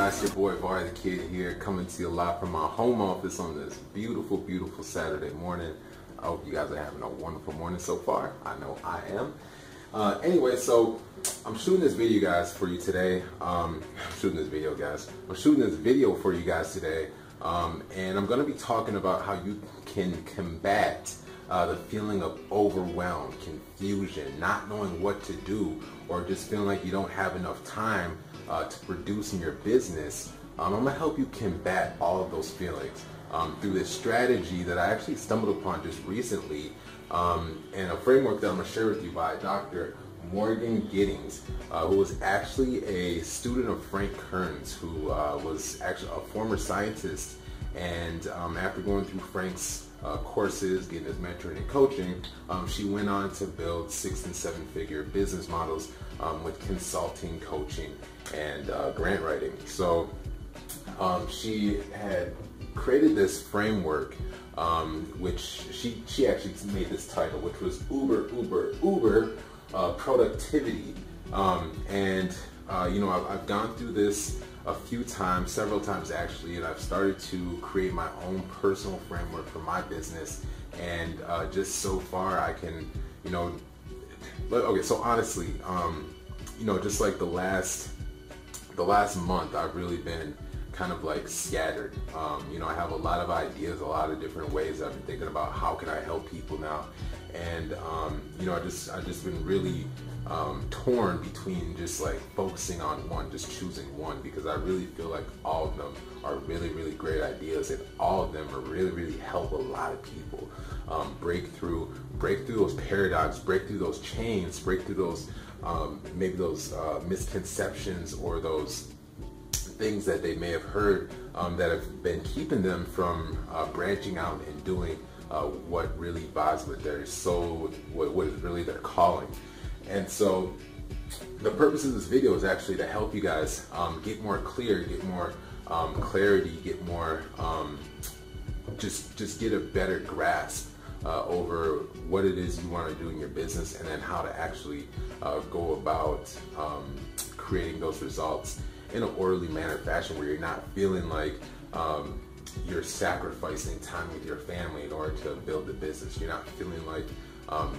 guys, your boy Var the Kid here, coming to you live from my home office on this beautiful, beautiful Saturday morning. I hope you guys are having a wonderful morning so far. I know I am. Anyway, so I'm shooting this video, guys, for you today. I'm shooting this video for you guys today, and I'm going to be talking about how you can combat the feeling of overwhelm, confusion, not knowing what to do, or just feeling like you don't have enough time to produce in your business. I'm going to help you combat all of those feelings through this strategy that I actually stumbled upon just recently, and a framework that I'm going to share with you by Dr. Morgan Giddings, who was actually a student of Frank Kern's, who was actually a former scientist. And after going through Frank's courses, getting his mentoring and coaching, she went on to build 6- and 7-figure business models with consulting, coaching, and grant writing. So she had created this framework, which she actually made this title, which was Uber productivity. You know, I've gone through this a few times, several times actually, and I've started to create my own personal framework for my business. And just so far, I can, you know, okay. So honestly, you know, just like the last month, I've really been kind of like scattered. You know, I have a lot of ideas, a lot of different ways I've been thinking about how can I help people now. And you know, I just been really torn between just like focusing on one, just choosing one, because I really feel like all of them are really, really great ideas, and all of them are really, really help a lot of people break through those paradigms, break through those chains, break through those maybe those misconceptions or those things that they may have heard that have been keeping them from branching out and doing what really vibes with their soul, what is really their calling. And so the purpose of this video is actually to help you guys get more clear, get more clarity, get more just get a better grasp over what it is you want to do in your business, and then how to actually go about creating those results in an orderly manner fashion, where you're not feeling like you're sacrificing time with your family in order to build the business. You're not feeling like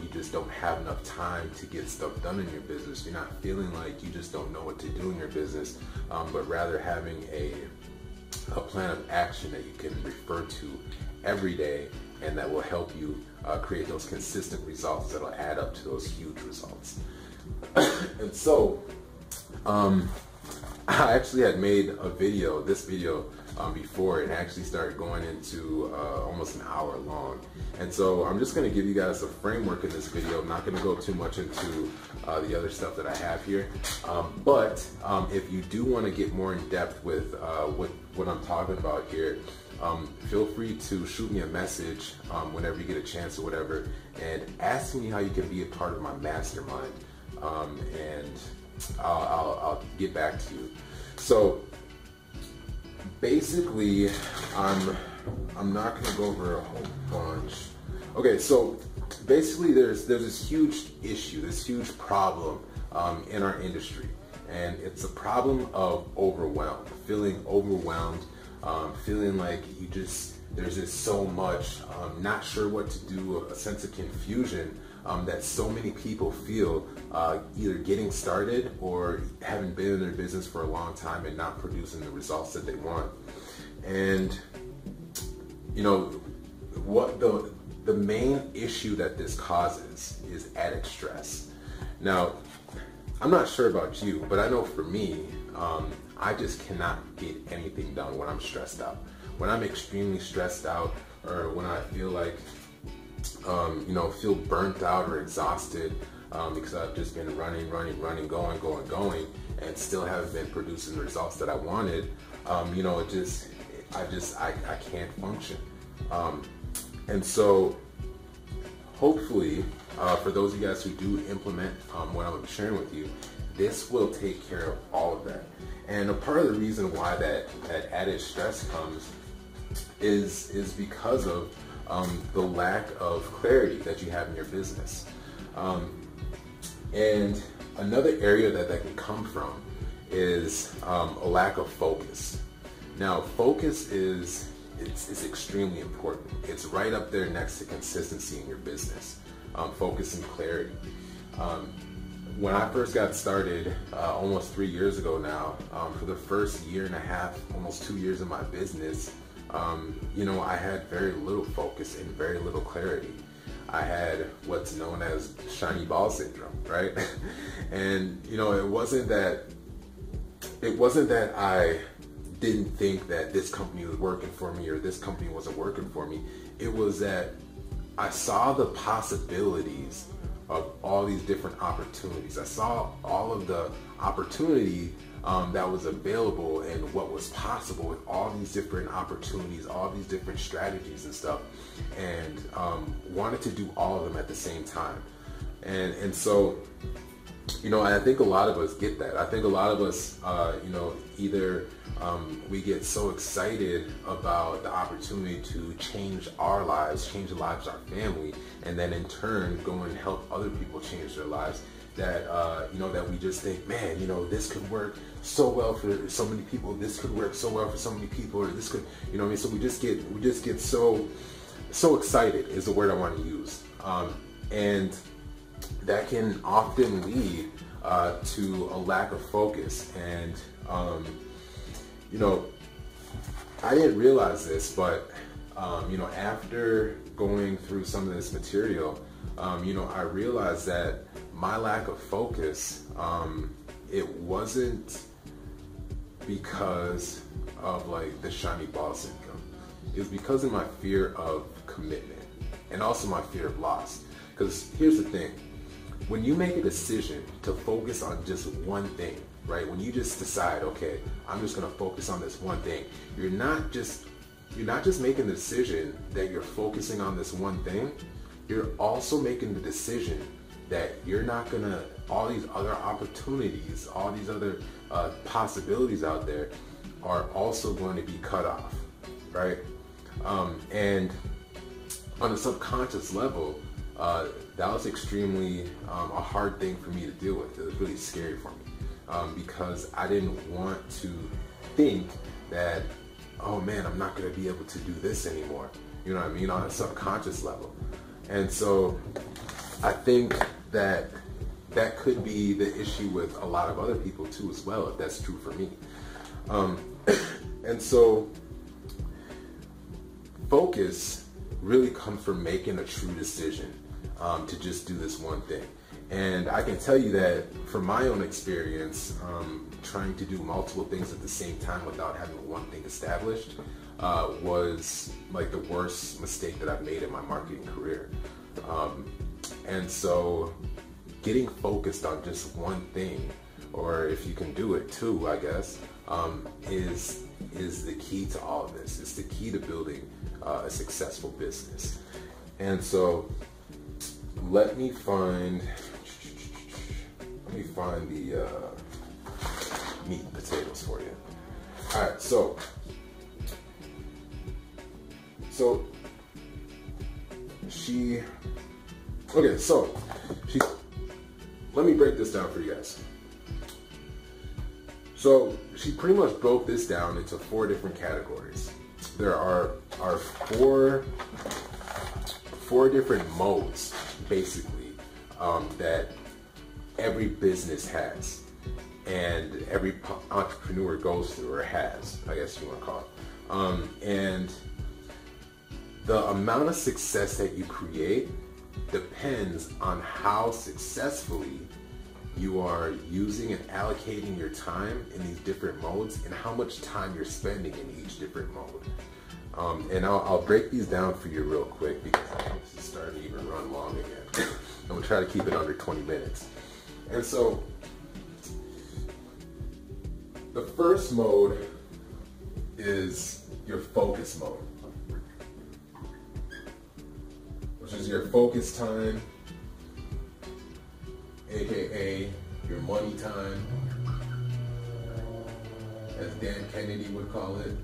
you just don't have enough time to get stuff done in your business. You're not feeling like you just don't know what to do in your business, but rather having a plan of action that you can refer to every day, and that will help you create those consistent results that'll add up to those huge results. And so I actually had made this video before it actually started going into almost an hour long. And so I'm just going to give you guys a framework in this video. I'm not going to go too much into the other stuff that I have here. But if you do want to get more in depth with what I'm talking about here, feel free to shoot me a message whenever you get a chance or whatever, and ask me how you can be a part of my mastermind. And I'll get back to you. So basically, I'm not going to go over a whole bunch. Okay, so basically there's this huge issue, this huge problem in our industry, and it's a problem of overwhelm, feeling overwhelmed, feeling like there's just so much, not sure what to do, a sense of confusion that so many people feel either getting started or having been in their business for a long time and not producing the results that they want. And you know what, the main issue that this causes is added stress. Now, I'm not sure about you, but I know for me, I just cannot get anything done when I'm stressed out. When I'm extremely stressed out, or when I feel like you know, feel burnt out or exhausted because I've just been running, going, and still haven't been producing the results that I wanted. You know, I can't function. And so hopefully, for those of you guys who do implement what I'm sharing with you, this will take care of all of that. And a part of the reason why that added stress comes is because of the lack of clarity that you have in your business. And another area that can come from is a lack of focus. Now, focus is extremely important. It's right up there next to consistency in your business. Focus and clarity. When I first got started, almost 3 years ago now, for the first year and a half, almost 2 years of my business, I had very little focus and very little clarity. I had what's known as shiny ball syndrome, right? And it wasn't that I didn't think that this company was working for me or this company wasn't working for me. It was that I saw the possibilities of all these different opportunities. I saw all of the opportunity that was available and what was possible with all these different opportunities, all these different strategies and stuff, and wanted to do all of them at the same time. And so, I think a lot of us get that. I think a lot of us, either we get so excited about the opportunity to change our lives, change the lives of our family, and then in turn go and help other people change their lives, that that we just think, man, this could work so well for so many people. This could work so well for so many people, or this could, So we just get so excited is the word I want to use, and that can often lead to a lack of focus. And I didn't realize this, but after going through some of this material, I realized that my lack of focus, it wasn't because of like the shiny ball syndrome. It was because of my fear of commitment and also my fear of loss. Because here's the thing, when you make a decision to focus on just one thing, right? When you just decide, okay, I'm just gonna focus on this one thing, you're not just making the decision that you're focusing on this one thing, you're also making the decision that you're not gonna, all these other opportunities, all these other possibilities out there are also going to be cut off, right? And on a subconscious level, that was extremely a hard thing for me to deal with. It was really scary for me because I didn't want to think that, oh man, I'm not going to be able to do this anymore. You know what I mean? On a subconscious level. And so I think that could be the issue with a lot of other people too as well, if that's true for me. And so focus really comes from making a true decision to just do this one thing. And I can tell you that from my own experience, trying to do multiple things at the same time without having one thing established was like the worst mistake that I've made in my marketing career. And so getting focused on just one thing, or if you can do it too, I guess, is the key to all of this. It's the key to building a successful business. And so let me find the meat and potatoes for you. All right, so let me break this down for you guys. So she pretty much broke this down into 4 different categories. There are four different modes, basically, that every business has, and every entrepreneur goes through or has, I guess you want to call it. And the amount of success that you create depends on how successfully you are using and allocating your time in these different modes and how much time you're spending in each different mode. And I'll break these down for you real quick because this is starting to even run long again. I'm gonna try to keep it under 20 minutes. And so the first mode is your focus mode, which is your focus time, aka your money time, as Dan Kennedy would call it.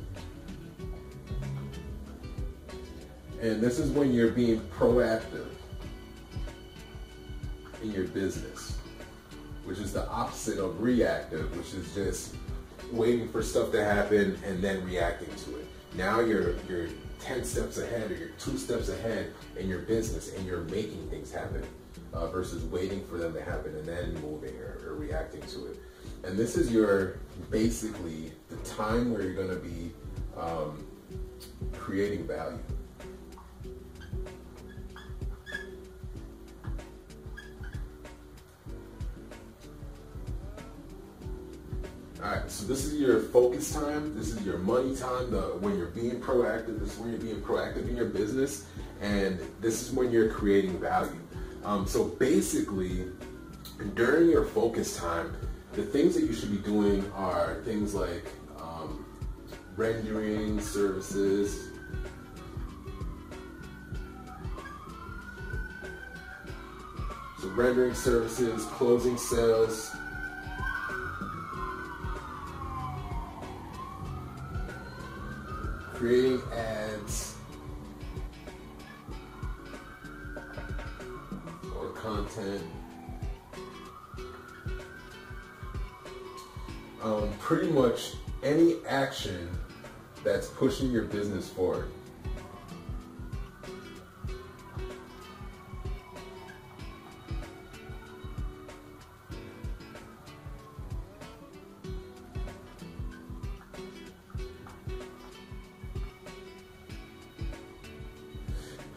And this is when you're being proactive in your business. which is the opposite of reactive, which is just waiting for stuff to happen and then reacting to it. Now you're 10 steps ahead, or you're 2 steps ahead in your business, and you're making things happen versus waiting for them to happen and then moving or reacting to it. And this is your, basically, the time where you're going to be creating value. Alright, so this is your focus time, this is your money time, when you're being proactive, this is when you're being proactive in your business, and this is when you're creating value. So basically, during your focus time, the things that you should be doing are things like rendering services, so rendering services, closing sales, creating ads or content, pretty much any action that's pushing your business forward.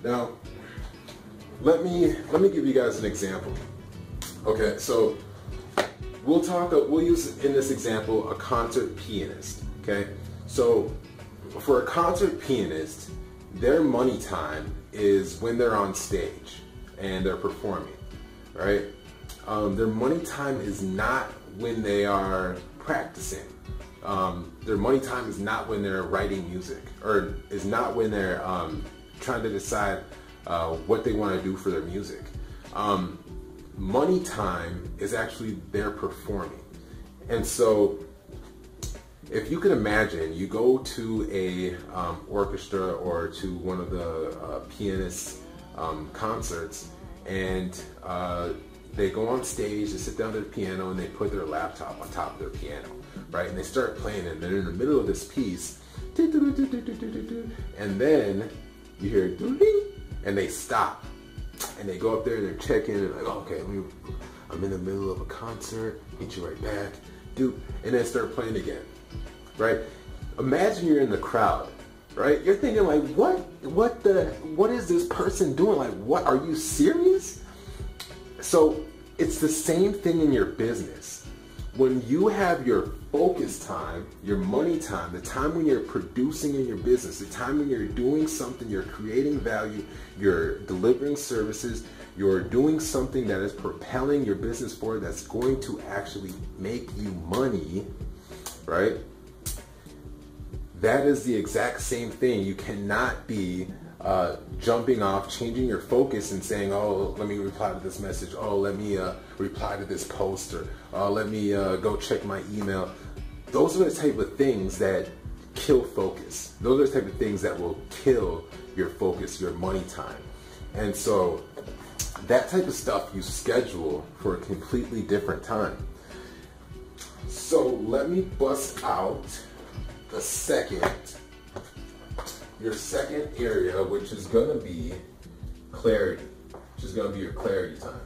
Now, let me give you guys an example. Okay, so we'll use in this example a concert pianist. Okay, so for a concert pianist, their money time is when they're on stage and they're performing, right? Their money time is not when they are practicing. Their money time is not when they're writing music, or is not when they're trying to decide what they want to do for their music. Money time is actually their performing. And so if you can imagine, you go to a orchestra or to one of the pianist's concerts, and they go on stage, they sit down at the piano, and they put their laptop on top of their piano, right? And they start playing, and they're in the middle of this piece, and then you hear ding, and they stop, and they go up there and they're checking, and like, okay, I'm in the middle of a concert, hit you right back, dude, and then start playing again, right? Imagine you're in the crowd, right? You're thinking like, what is this person doing? Like, what, are you serious? So it's the same thing in your business. When you have your focus time, your money time, the time when you're producing in your business, the time when you're doing something, you're creating value, you're delivering services, you're doing something that is propelling your business forward, that's going to actually make you money, right? That is the exact same thing. You cannot be jumping off, changing your focus and saying, oh, let me reply to this message, oh, let me reply to this post, or let me go check my email. Those are the type of things that kill focus. Those are the type of things that will kill your focus, your money time. And so that type of stuff you schedule for a completely different time. So let me bust out your second area, which is going to be clarity, which is going to be your clarity time.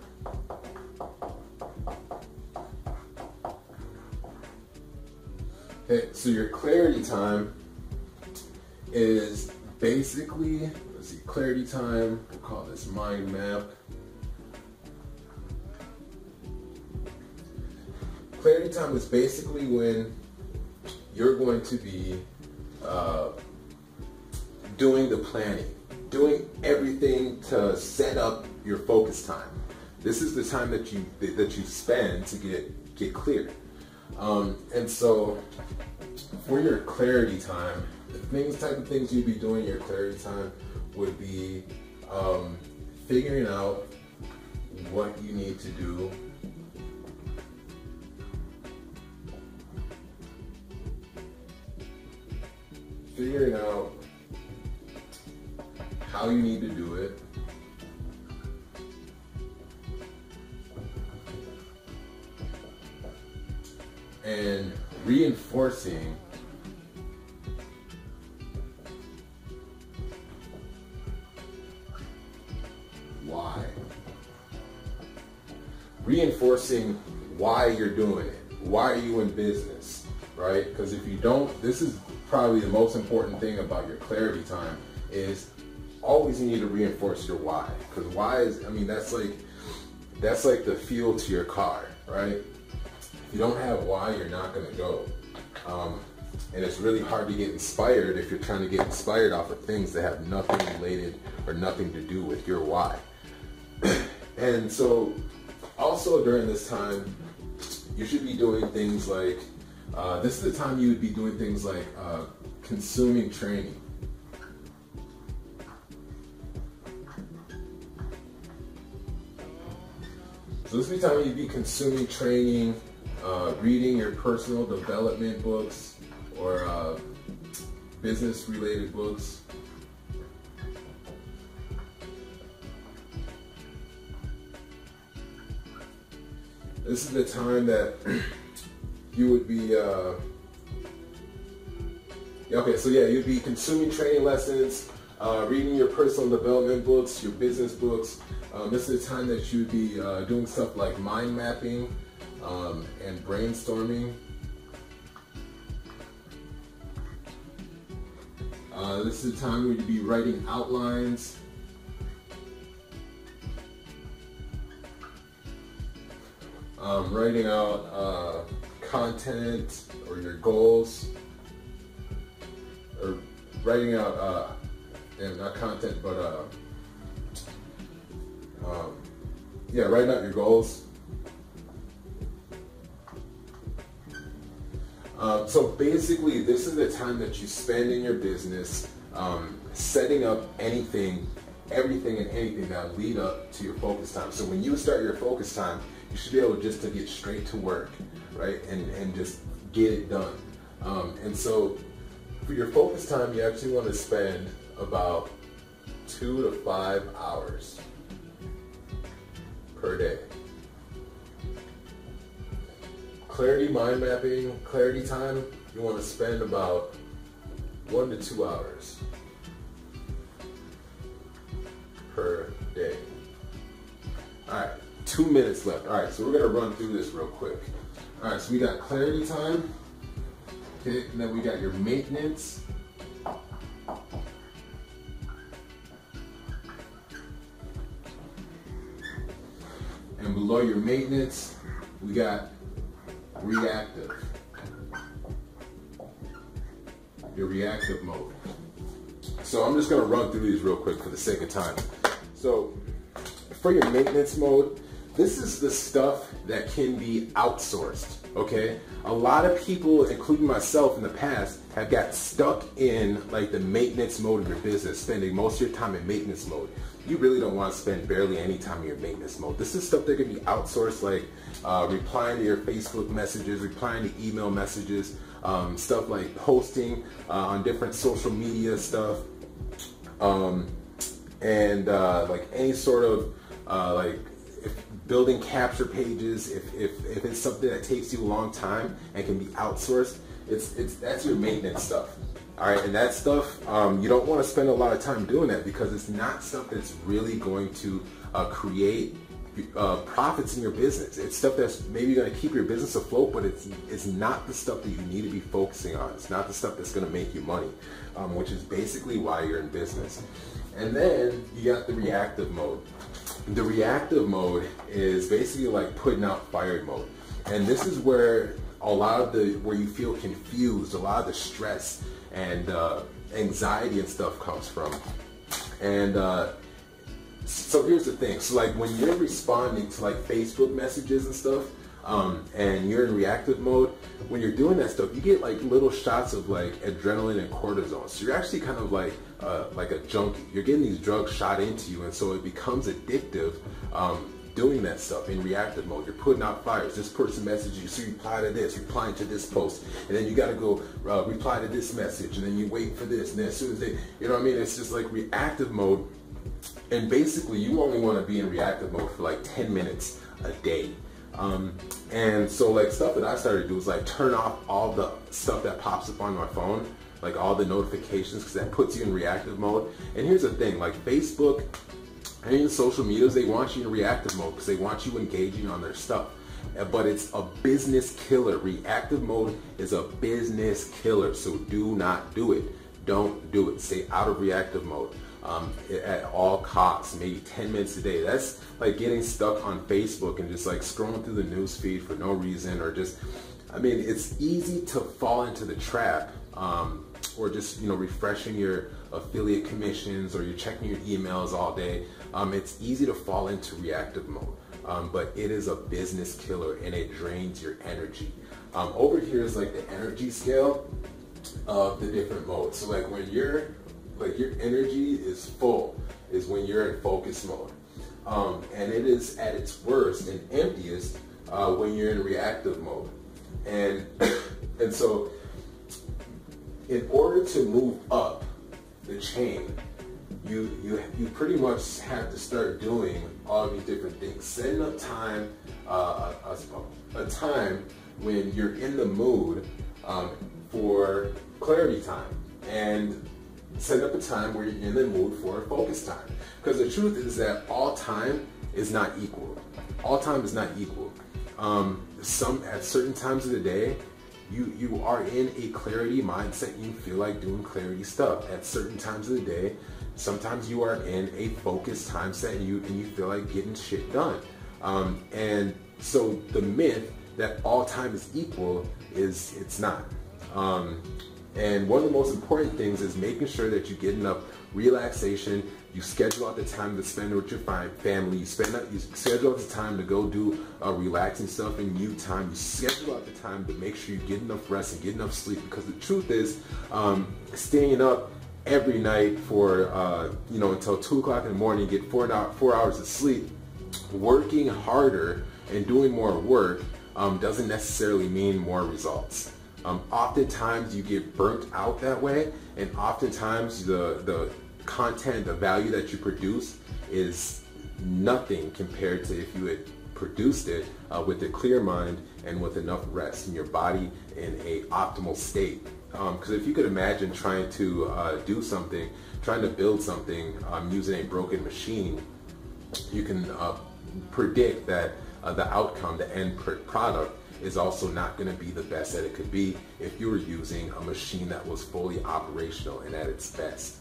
Okay, so your clarity time is basically, let's see, clarity time, we'll call this mind map. Clarity time is basically when you're going to be doing the planning, doing everything to set up your focus time. This is the time that you spend to get clear. And so for your clarity time, the type of things you'd be doing in your clarity time would be figuring out what you need to do, figuring out how you need to do it, and reinforcing why. Reinforcing why you're doing it. Why are you in business, right? Because if you don't, this is probably the most important thing about your clarity time, is always you need to reinforce your why. Because why is, I mean, that's like the fuel to your car, right? If you don't have why, you're not going to go. And it's really hard to get inspired if you're trying to get inspired off of things that have nothing related or nothing to do with your why. And so also during this time, you should be doing things like, this is the time you would be doing things like consuming training. So this is the time you'd be consuming training, reading your personal development books or business related books. This is the time that you would be, you'd be consuming training lessons, reading your personal development books, your business books. This is the time that you'd be doing stuff like mind mapping and brainstorming. This is the time where you'd be writing outlines. Writing out content or your goals, or writing out, not content, but writing out your goals. So basically, this is the time that you spend in your business setting up everything and anything that lead up to your focus time. So when you start your focus time, you should be able just to get straight to work, right? And just get it done. And so for your focus time, you actually want to spend about 2 to 5 hours per day. Clarity mind mapping, clarity time, you want to spend about 1 to 2 hours per day. All right, 2 minutes left. All right, so we're gonna run through this real quick. All right, so we got clarity time, okay, and then we got your maintenance. And below your maintenance, we got reactive. Your reactive mode. So I'm just gonna run through these real quick for the sake of time. So for your maintenance mode, this is the stuff that can be outsourced, okay? A lot of people, including myself in the past, have got stuck in like the maintenance mode of your business, spending most of your time in maintenance mode. You really don't want to spend barely any time in your maintenance mode. This is stuff that can be outsourced, like replying to your Facebook messages, replying to email messages, stuff like posting on different social media stuff, and like any sort of building capture pages. If it's something that takes you a long time and can be outsourced, that's your maintenance stuff. All right, and that stuff, you don't want to spend a lot of time doing that because it's not stuff that's really going to create profits in your business. It's stuff that's maybe going to keep your business afloat, but it's not the stuff that you need to be focusing on. It's not the stuff that's going to make you money, which is basically why you're in business. And then you got the reactive mode. The reactive mode is basically like putting out fire mode, and this is where a lot of where you feel confused, a lot of the stress and anxiety and stuff comes from. And so here's the thing. So like when you're responding to like Facebook messages and stuff, and you're in reactive mode, when you're doing that stuff, you get like little shots of like adrenaline and cortisol. So you're actually kind of like a junkie. You're getting these drugs shot into you, and so it becomes addictive. Doing that stuff in reactive mode. You're putting out fires. This person messages you, so you reply to this, replying to this post, and then you got to go reply to this message, and then you wait for this, and then as soon as they, you know what I mean? It's just like reactive mode. And basically, you only want to be in reactive mode for like 10 minutes a day. And so like stuff that I started to do is like turn off all the stuff that pops up on my phone, like all the notifications, because that puts you in reactive mode. And here's the thing, like Facebook and even social medias, they want you in reactive mode because they want you engaging on their stuff. But it's a business killer. Reactive mode is a business killer, so do not do it. Don't do it. Stay out of reactive mode at all costs, maybe 10 minutes a day. That's like getting stuck on Facebook and just like scrolling through the news feed for no reason, or just, I mean, it's easy to fall into the trap, or just, you know, refreshing your affiliate commissions, or you're checking your emails all day. It's easy to fall into reactive mode. But it is a business killer and it drains your energy. Over here is like the energy scale of the different modes. So like when your energy is full is when you're in focus mode. And it is at its worst and emptiest when you're in reactive mode. And so in order to move up the chain, you pretty much have to start doing all these different things. Setting up time, a time when you're in the mood for clarity time, and set up a time where you're in the mood for focus time. Because the truth is that all time is not equal. All time is not equal. At certain times of the day, you are in a clarity mindset. You feel like doing clarity stuff. At certain times of the day, sometimes you are in a focused time set and you feel like getting shit done. And so the myth that all time is equal is, it's not. And one of the most important things is making sure that you get enough relaxation. You schedule out the time to spend with your family. You schedule out the time to go do relaxing stuff in you time. You schedule out the time to make sure you get enough rest and get enough sleep. Because the truth is, staying up every night for until 2 o'clock in the morning, get 4 hours of sleep, working harder and doing more work doesn't necessarily mean more results. Oftentimes you get burnt out that way, and oftentimes the content, the value that you produce is nothing compared to if you had produced it with a clear mind and with enough rest in your body in a optimal state. Because if you could imagine trying to do something, trying to build something using a broken machine, you can predict that the outcome, the end product, is also not going to be the best that it could be if you were using a machine that was fully operational and at its best,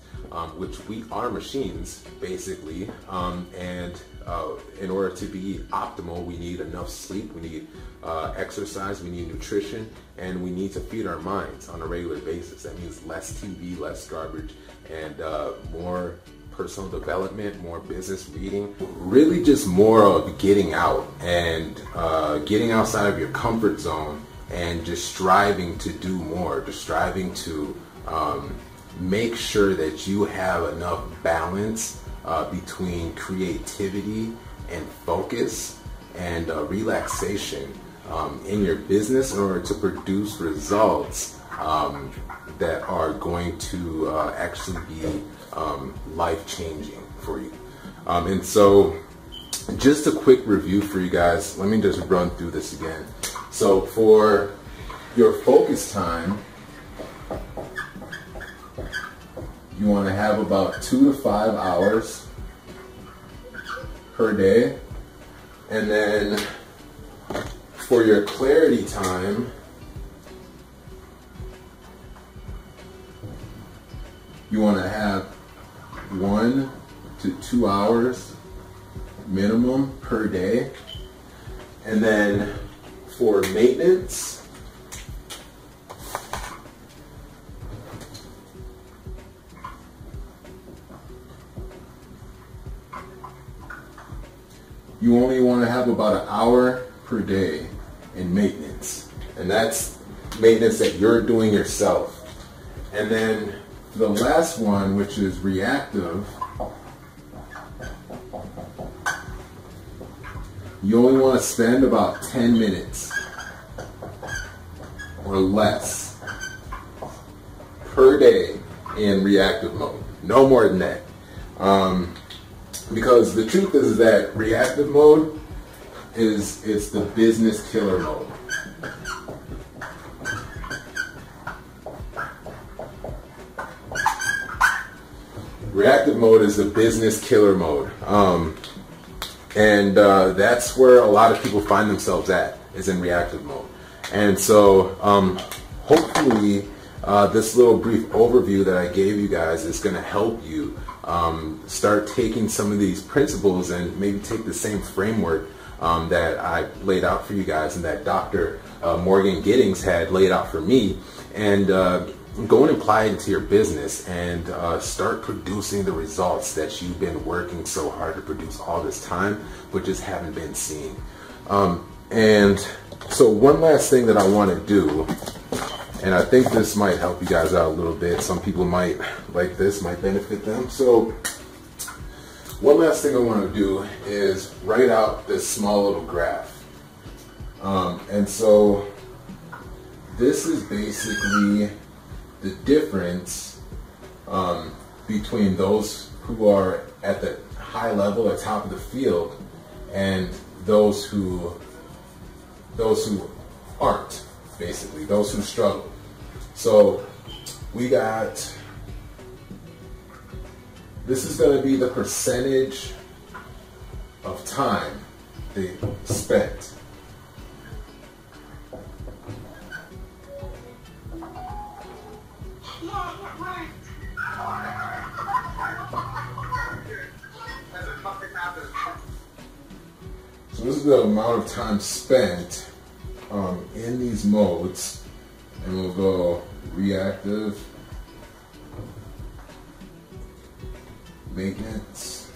which we are machines basically. And in order to be optimal, we need enough sleep, we need exercise, we need nutrition, and we need to feed our minds on a regular basis. That means less TV, less garbage, and more personal development, more business reading, really just more of getting out and getting outside of your comfort zone and just striving to do more, just striving to make sure that you have enough balance between creativity and focus and relaxation in your business in order to produce results that are going to actually be life-changing for you. And so just a quick review for you guys. Let me just run through this again. So for your focus time, you want to have about 2 to 5 hours per day. And then for your clarity time, you want to have 1 to 2 hours minimum per day. And then for maintenance, you only want to have about 1 hour per day in maintenance. And that's maintenance that you're doing yourself. And then the last one, which is reactive, you only want to spend about 10 minutes or less per day in reactive mode. No more than that. Because the truth is that reactive mode is the business killer mode. Reactive mode is the business killer mode. And that's where a lot of people find themselves at, is in reactive mode. And so hopefully this little brief overview that I gave you guys is going to help you start taking some of these principles and maybe take the same framework that I laid out for you guys and that Dr. Morgan Giddings had laid out for me, and go and apply it to your business and start producing the results that you've been working so hard to produce all this time but just haven't been seen. And so one last thing that I want to do, and I think this might help you guys out a little bit. Some people might like this, might benefit them. So one last thing I want to do is write out this small little graph. And so this is basically the difference between those who are at the high level, at top of the field, and those who aren't, basically, those who struggle. So we got, this is going to be the percentage of time they spent. So this is the amount of time spent in these modes, and we'll go reactive, maintenance,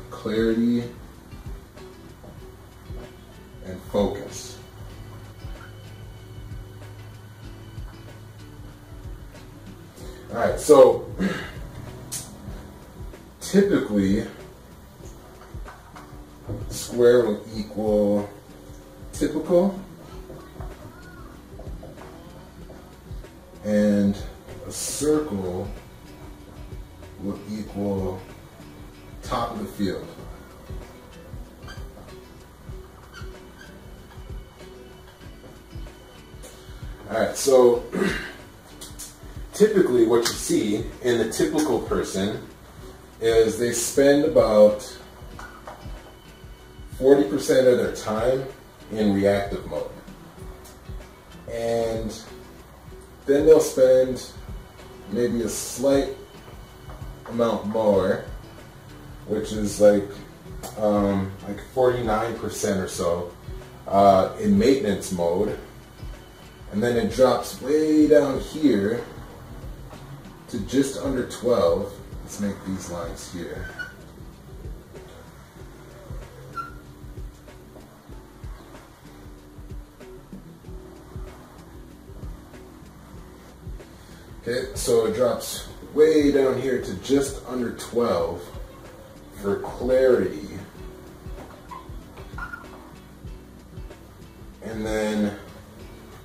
clarity, and focus. All right, so typically square will equal typical, and a circle will equal top of the field. All right, so typically what you see in the typical person is they spend about 40% of their time in reactive mode. And then they'll spend maybe a slight amount more, which is like 49% or so in maintenance mode. And then it drops way down here to just under 12. Let's make these lines here. Okay, so it drops way down here to just under 12 for clarity. And then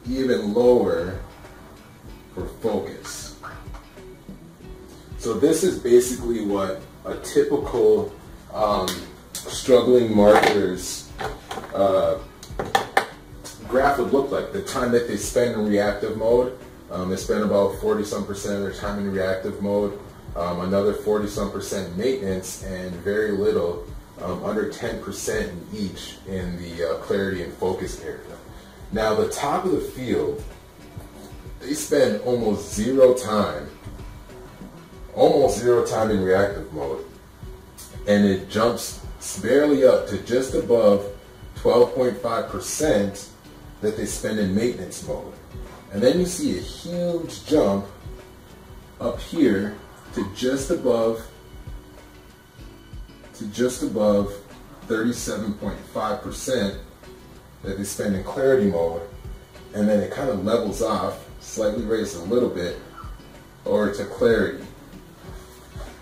even lower for focus. So this is basically what a typical struggling marketer's graph would look like. The time that they spend in reactive mode, they spend about 40-some% of their time in reactive mode, another 40-some% maintenance, and very little, under 10% in each in the clarity and focus area. Now the top of the field, they spend almost zero time in reactive mode, and it jumps barely up to just above 12.5% that they spend in maintenance mode. And then you see a huge jump up here to just above 37.5% that they spend in clarity mode, and then it kind of levels off, slightly raised a little bit, over to clarity.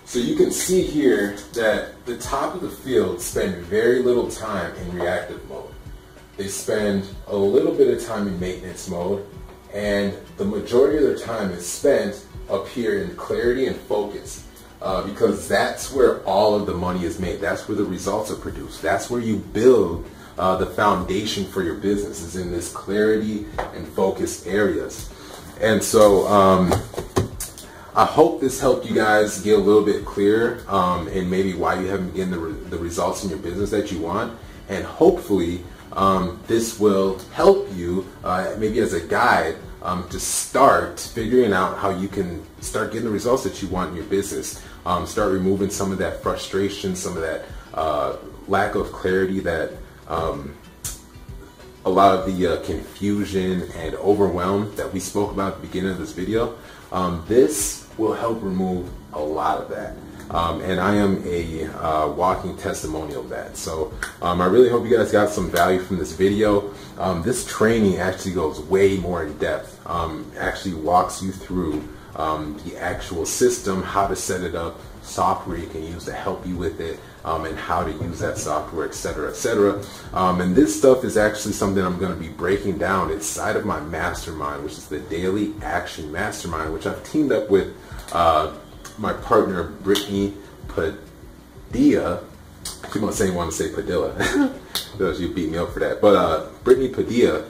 So you can see here that the top of the field spend very little time in reactive mode. They spend a little bit of time in maintenance mode, and the majority of their time is spent up here in clarity and focus, because that's where all of the money is made. That's where the results are produced. That's where you build the foundation for your business, is in this clarity and focus areas. And so I hope this helped you guys get a little bit clearer, and maybe why you haven't been getting the results in your business that you want. And hopefully this will help you maybe as a guide to start figuring out how you can start getting the results that you want in your business. Start removing some of that frustration, some of that lack of clarity, that a lot of the confusion and overwhelm that we spoke about at the beginning of this video. This will help remove a lot of that. And I am a walking testimonial of that. So I really hope you guys got some value from this video. This training actually goes way more in depth. Actually walks you through the actual system, how to set it up, software you can use to help you with it, and how to use that software, etc., etc. And this stuff is actually something I'm going to be breaking down inside of my mastermind, which is the Daily Action Mastermind, which I've teamed up with my partner Brittany Padilla. I keep on saying, want to say Padilla. You beat me up for that. But Brittany Padilla.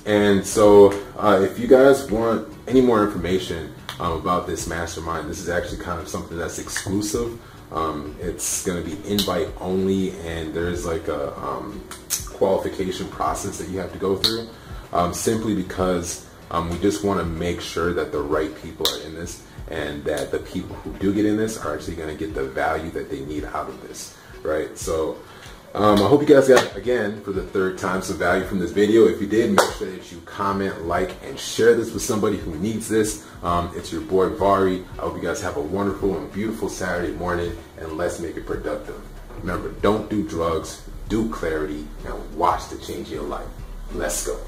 And so if you guys want any more information about this mastermind, this is actually kind of something that's exclusive. It's going to be invite only, and there's like a qualification process that you have to go through, simply because we just want to make sure that the right people are in this, and that the people who do get in this are actually going to get the value that they need out of this, right? So I hope you guys got, again, for the third time, some value from this video. If you did, make sure that you comment, like, and share this with somebody who needs this. It's your boy Vari. I hope you guys have a wonderful and beautiful Saturday morning, and let's make it productive. Remember, don't do drugs, do clarity, and watch the change in your life. Let's go.